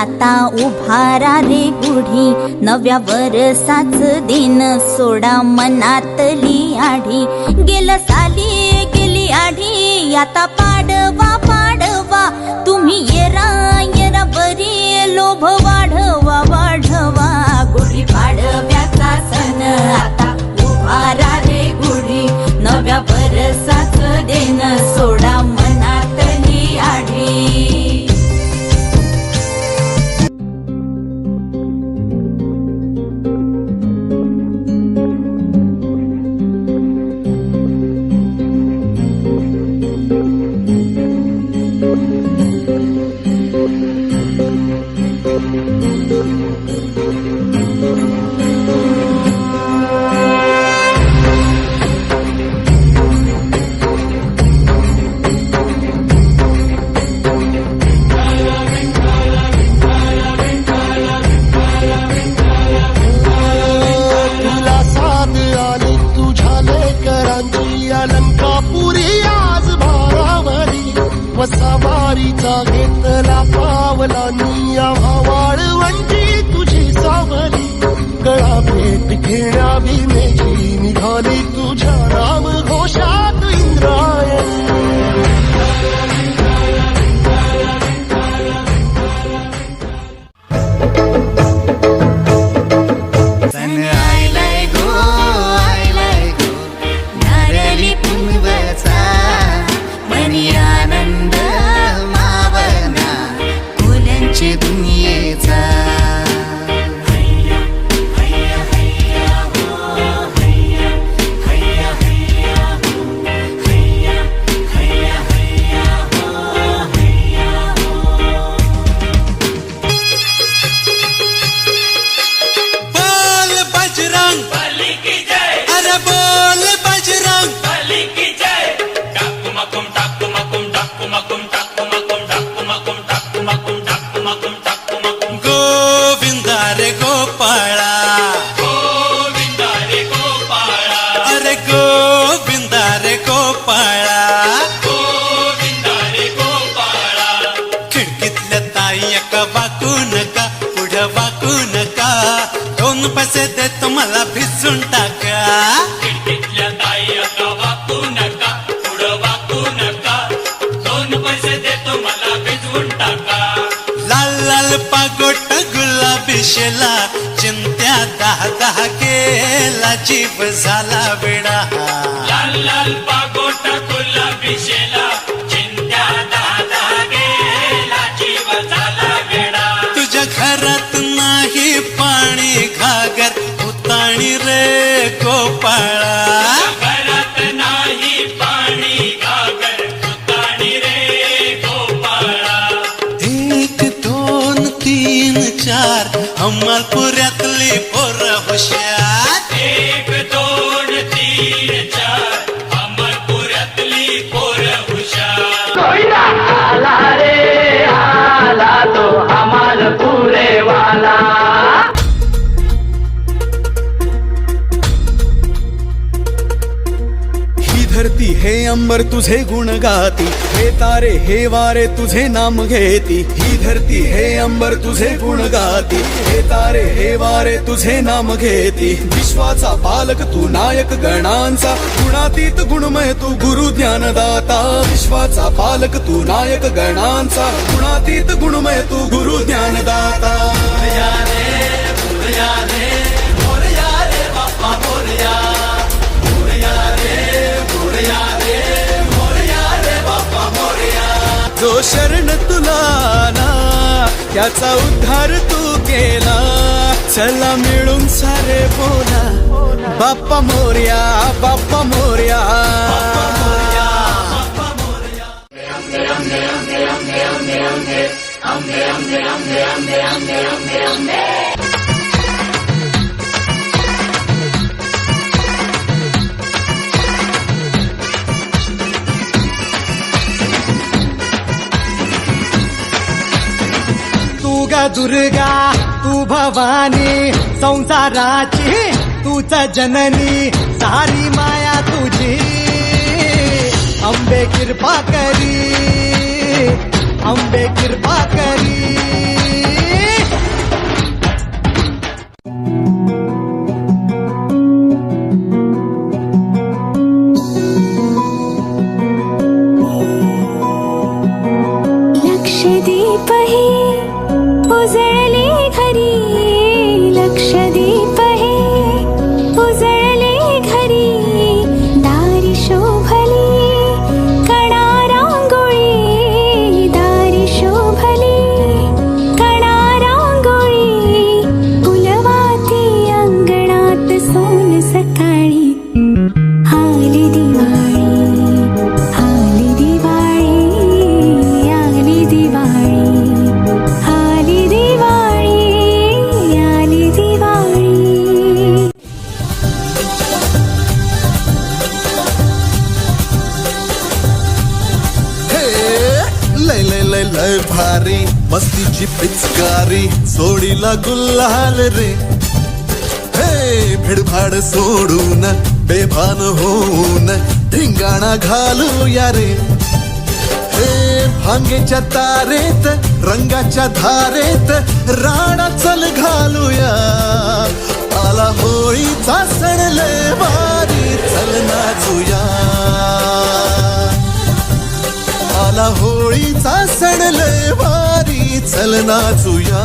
आता उभारा रे गुढी, नव्या वर्षाच दिन सोडा मनातली आढी. गेलं साली गेली आढी, आता पाडवा पाडवा, तुम्ही येरा येरा बरी, लोभ वाढवा वाढवा. गुढी पाडव्याचा सण आता उभारा रे गुढी, नव्या वर्षाच दिन सोडा मनातली आढी. सवारीचा घेतला पावला निया वाळवंटी तुझी सावली. गळा भेट घेण्या भीमेची निघाली तुझ्या राम घोषात इंद्रायणी. पैसे देतो मला भिजून टाका. खिडकीतल्या ताई आता वाकू नका, पुढं वाकू नका, 2 पैसे देतो मला भिजवून टाका. लाल लाल पागोट गुलाबी शेला, चिंत्या 10 केला, जीव झाला वेडा. लाल लाल पागोट गुलाबी शेला, चिंत्या 10 केला, जीव झाला वेडा. तुझ्या घरात नाही पाणी घागर, उताणी रे गोपाळा. घरात नाही पाणी घागर, उताणी रे गोपाळा. 1 2 3 4 अमलपुऱ्यातली पोरं हुशार. 1 2 3 4 अमरपुऱ्यातली पोरं हुशार. आला रे आला तो अमलपुरे वाला. धरती हे अंबर तुझे गुण गाती, हे तारे हे वारे तुझे नाम घेती. ही धरती हे अंबर तुझे गुण गाती, हे तारे हे वारे तुझे नाम घेती. विश्वाचा पालक तू नायक गणांचा, गुणातीत गुणमय तू गुरु ज्ञानदाता. विश्वाचा पालक तू नायक गणांचा, गुणातीत गुणमय तू गुरु ज्ञानदाता. मोरया रे मोरया रे मोरया रे बाप्पा मोरया. जो शरण तुला आला त्याचा उद्धार तू केला. चला मिळून सारे बोला बाप्पा मोरया बाप्पा मोरया. दुर्गा तू भवानी संसाराची तूच जननी, सारी माया तुझी अंबे कृपा करी, अंबे कृपा करी. रंगाची पिचकारी सोडीला गुल्हाल रे. हे भिडभाड सोडून बेभान होऊन धिंगाणा घालूया रे. हे भांगेच्या तारेत रंगाच्या धारेत राणा चल घालूया. आला होळीचा सण लय भारी चल नाचूया. आला होळीचा सण लय भारी चल नाचूया.